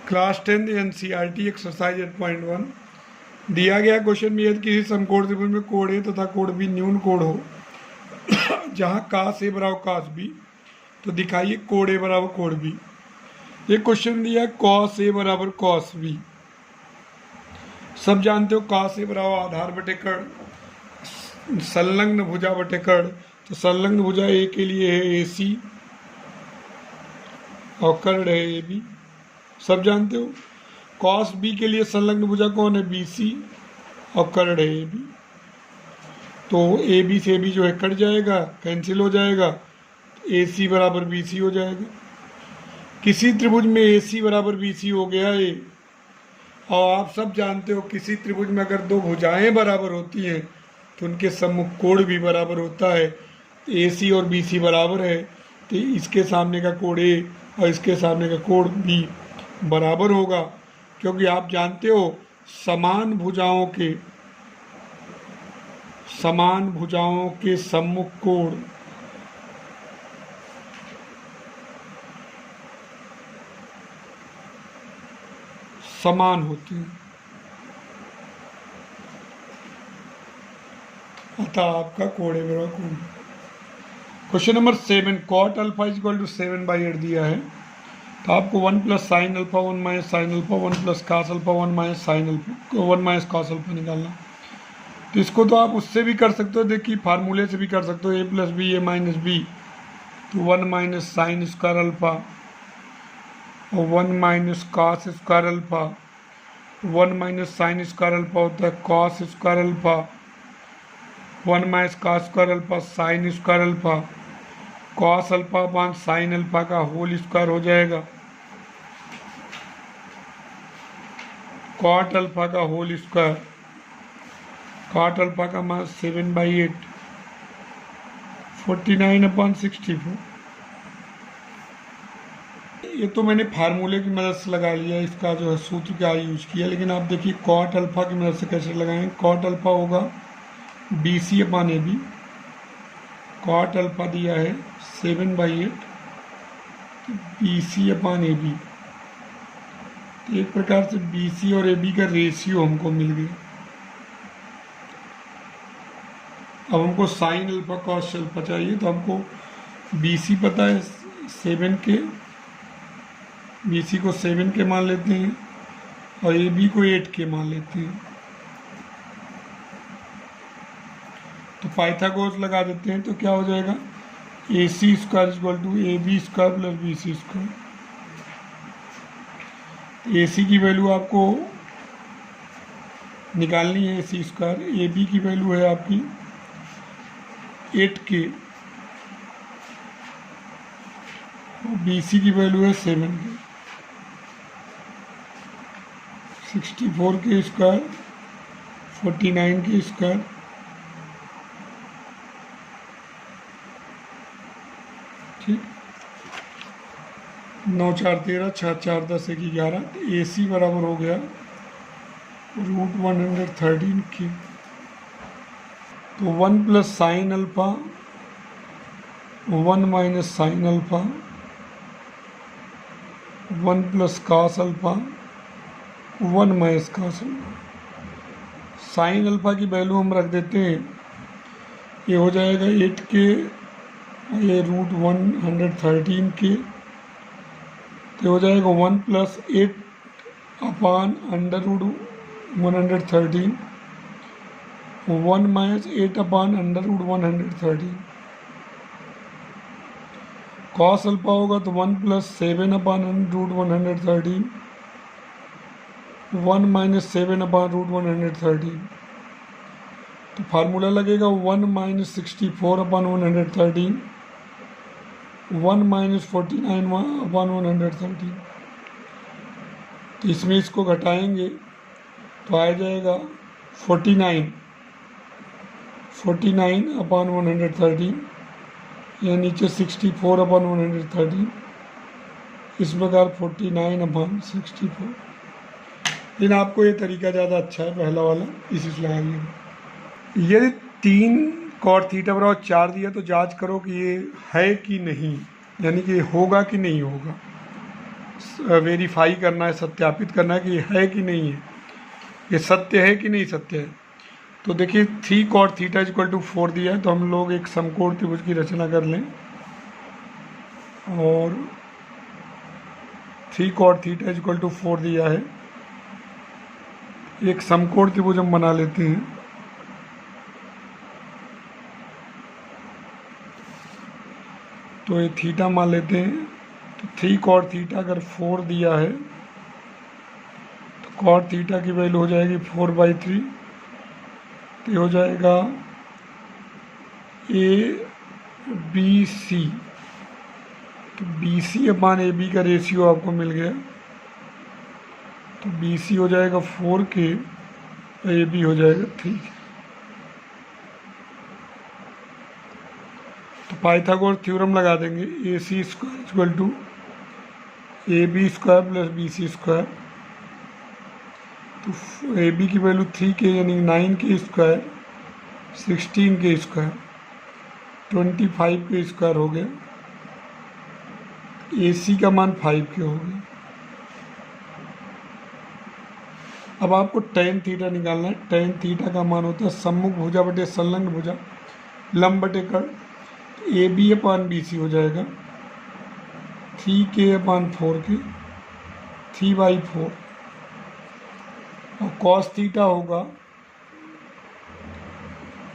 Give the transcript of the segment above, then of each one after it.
Class 10 NCERT exercise 8.1 दिया गया question में यदि किसी समकोण त्रिभुज में कोण ए तथा कोण बी न्यून कोण हो जहां कास ए बराबर कास बी तो दिखाइए कोण ए बराबर कोण बी। ये क्वेश्चन दिया कॉस ए बराबर कॉस बी। सब जानते हो कॉस ए बराबर आधार बटे कर्ण संलग्न भुजा बटे कर्ण। तो संलग्न भुजा ए के लिए है ए सी और कर्ण है ए बी। सब जानते हो कॉस बी के लिए संलग्न भुजा कौन है बी सी और कर्ण है ए बी। तो ए बी से बी जो है कट जाएगा, कैंसिल हो जाएगा, ए सी बराबर बी सी हो जाएगा। किसी त्रिभुज में ए सी बराबर बी सी हो गया है। और आप सब जानते हो किसी त्रिभुज में अगर दो भुजाएं बराबर होती हैं तो उनके सम्मुख कोण भी बराबर होता है। ए सी और बी सी बराबर है तो इसके सामने का कोण ए और इसके सामने का कोण बी बराबर होगा, क्योंकि आप जानते हो समान भुजाओं के सम्मुख कोण समान होते हैं। अतः आपका कोण ए बराबर कोण। Question number 7 cot alpha is equal to 7/8 दिया है। तो आपको 1 plus sine alpha 1 minus sine alpha 1 plus cos alpha 1 minus sine alpha 1 minus cos alpha निकालना। तो इसको तो आप उससे भी कर सकते हो, देखिए फार्मूले से भी कर सकते हो, A plus B A minus B तो 1 माइनस साइन स्क्वायर अल्फा और 1 minus cos square alpha 1 minus sine square alpha होता है cos square alpha 1 minus cos square alpha sine square alpha cos alpha upon sine alpha का whole square हो जाएगा। Cot alpha का whole square, cot alpha का मान 7/8 49/64। ये तो मैंने फार्मूले की मदद से लगा लिया, इसका जो है सूत्र क्या यूज किया, लेकिन आप देखिए कॉट अल्फा की मदद से कैसे लगाएंगे। कॉट अल्फा होगा B C upon A B. Cot alpha दिया है 7/8 B C upon A B. तो एक प्रकार से बी सी और ए बी का रेशियो हमको मिल गया। अब हमको साइन अल्फा कॉस अल्फा चाहिए, तो हमको बी सी पता है 7 के, बी सी को 7 के मान लेते हैं और ए बी को 8 के मान लेते हैं। तो पाइथागोरस लगा देते हैं, तो क्या हो जाएगा A C square equal to A B square plus B C square. A C की वैल्यू आपको निकालनी है A C square, A B की वैल्यू है आपकी 8 के और बी सी की वैल्यू है 7 के। 64 के स्क्वायर 49 के स्क्वायर ठीक 9 4 13 6 4 10 1 11। ए सी बराबर हो गया √113 के। तो 1 plus sine alpha 1 minus sine alpha 1 plus cos alpha 1 minus cos alpha. Sine alpha की वैल्यू हम रख देते हैं, ये हो जाएगा 8 के, ये √113 के, तो हो जाएगा 1 प्लस 8 अपान √113 1 माइनस 8 अपान √113। कॉस अल्फा होगा तो 1 प्लस 7 अपान √113 1 माइनस 7 अपान √113। तो फार्मूला लगेगा 1 माइनस 64 अपान 113 1 माइनस 49 अपान 113। तो इसमें इसको घटाएंगे तो आ जाएगा 49 अपान 113 या नीचे 64 अपान 113, इस प्रकार 49 अपान 64। लेकिन आपको ये तरीका ज़्यादा अच्छा है पहला वाला, इसी से लगाइए। यदि 3 cot थीटा बराबर 4 दिया तो जांच करो कि ये है कि नहीं, यानी कि होगा कि नहीं होगा। वेरीफाई करना है, सत्यापित करना है कि है कि नहीं है, ये सत्य है कि नहीं सत्य है। तो देखिए 3 cot थीटा इक्वल टू 4 दिया है, तो हम लोग एक समकोण त्रिभुज की रचना कर लें और 3 cot थीटा इक्वल टू 4 दिया है, एक समकोण त्रिभुज हम बना लेते हैं। तो ये थीटा मान लेते हैं, तो 3 cot थीटा अगर 4 दिया है तो cot थीटा की वैल्यू हो जाएगी 4/3, तो ये हो जाएगा ABC। तो BC अपान AB का रेशियो आपको मिल गया, तो BC हो जाएगा 4K, AB हो जाएगा 3। तो पाइथागोरस थ्योरम लगा देंगे, AC square equal to AB square plus BC square. तो AB की वैल्यू 3K यानी 9K square, 16K square, 25K square हो गया। AC का मान 5K हो गया। अब आपको tan थीटा निकालना है। tan थीटा का मान होता है सम्मुख भुजा बटे संलग्न भुजा लंब बटे कर्ण। AB अपान BC हो जाएगा 3K अपान 4K, 3/4। और cos थीटा होगा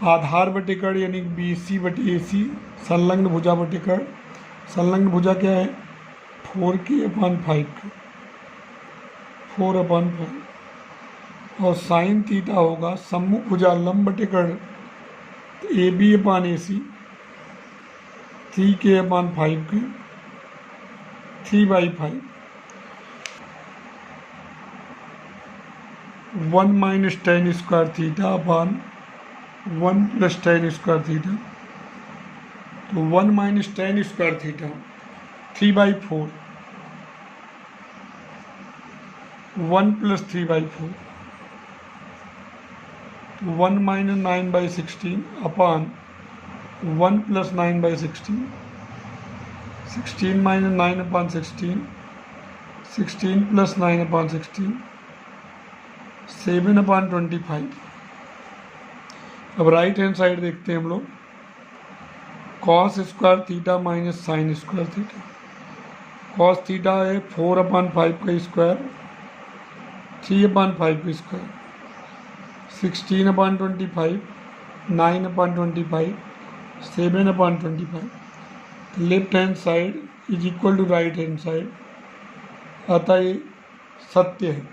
आधार बटे कर्ण यानी BC बटे AC, संलग्न भुजा बटे कर्ण। संलग्न भुजा क्या है 4K अपान 5K, 4/5। और साइन थीटा होगा सम्मुख भुजा लंब बटे कर्ण AB अपान AC, 3K अपान 5K, 3/5। 1 minus tan square theta upon 1 plus tan square theta. तो 1 minus tan square theta 3/4, 1 plus 3/4, 1 minus 9/16 अपान 1 प्लस 9/16, 16 माइनस 9 अपान 16, 16 प्लस 9 अपान 16, 7/25। अब राइट हैंड साइड देखते हैं हम लोग, cos square theta minus sine square theta. Cos theta है 4/5 का square, 3/5 का square, 16/25, 9/25, 7/25। Left hand side is equal to right hand side, अतः ये सत्य है।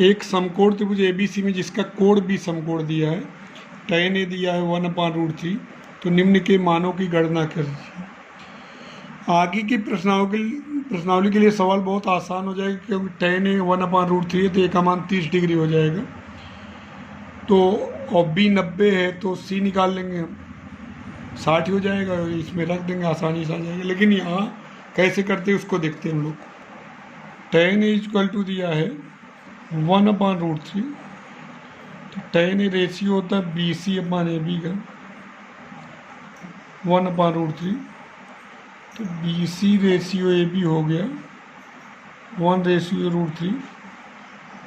एक समकोण त्रिभुज ABC में जिसका कोण भी समकोण दिया है, tan A दिया है 1/√3, तो निम्न के मानों की गणना करिए। आगे की प्रश्नावली के लिए सवाल बहुत आसान हो जाएगा, क्योंकि tan A 1/√3 है तो A का मान 30 डिग्री हो जाएगा। तो और B 90 है तो C निकाल लेंगे हम, 60 हो जाएगा, इसमें रख देंगे, आसानी से आ जाएगा। लेकिन यहाँ कैसे करते हैं उसको देखते हैं हम लोग। tan A इक्वल टू दिया है 1/√3, तो tan A रेशियो होता है BC अपान AB का 1/√3। तो BC रेशियो AB हो गया 1/√3।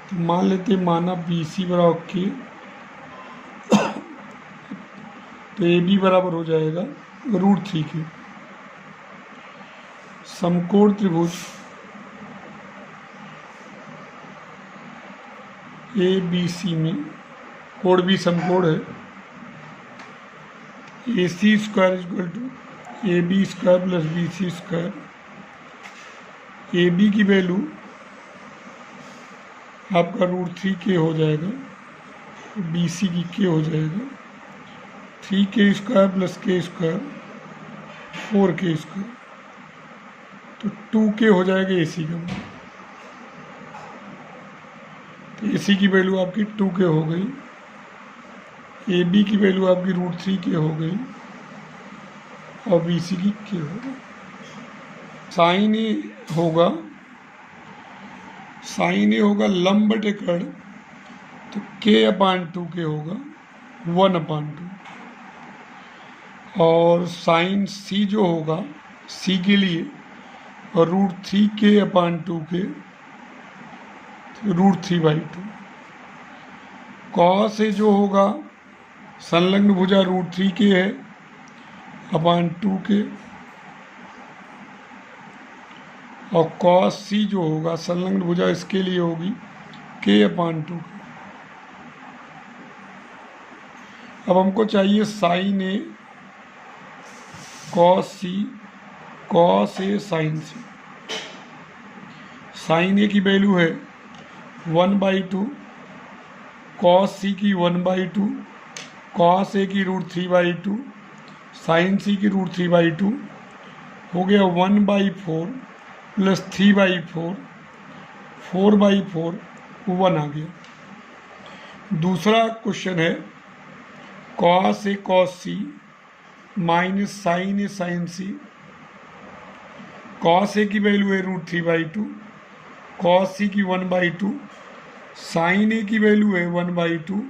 तो मान लेते माना BC बराबर K, तो AB बराबर हो जाएगा √3 के। समकोण त्रिभुज ABC में कोण भी समकोण है, AC square equal to AB square plus BC square. AB की वैल्यू आपका √3K हो जाएगा, BC की K हो जाएगा 3K square plus K square, 4K square. तो 2K हो जाएगा AC का। तो AC की वैल्यू आपकी 2K हो गई, AB की वैल्यू आपकी √3K हो गई और BC की K हो गई। साइन ए होगा लंब बटे कर्ण, तो K/2K होगा 1/2। और साइन C जो होगा सी के लिए और √3k/2 √3/2। कॉस ए जो होगा संलग्न भुजा √3k है /2k, और कॉस सी जो होगा संलग्न भुजा इसके लिए होगी k/2k। अब हमको चाहिए sign A cos C, cos A sign C. Sign ए की वैल्यू है 1/2, कॉस सी की 1/2, कॉस ए की √3/2, साइन सी की √3/2, हो गया 1/4 प्लस 3/4, 4/4, 1 आ गया। दूसरा क्वेश्चन है cos A cos C minus sign A sign C. Cos A की वैल्यू है √3/2, कॉस सी की 1/2, साइन ए की वैल्यू है 1/2,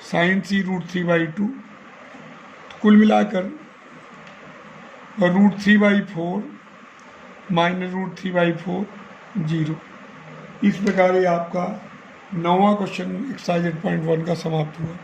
साइन सी √3/2। तो कुल मिलाकर √3/4 माइनस √3/4 0। इस प्रकार ये आपका 9वां क्वेश्चन एक्सरसाइज 8.1 का समाप्त हुआ।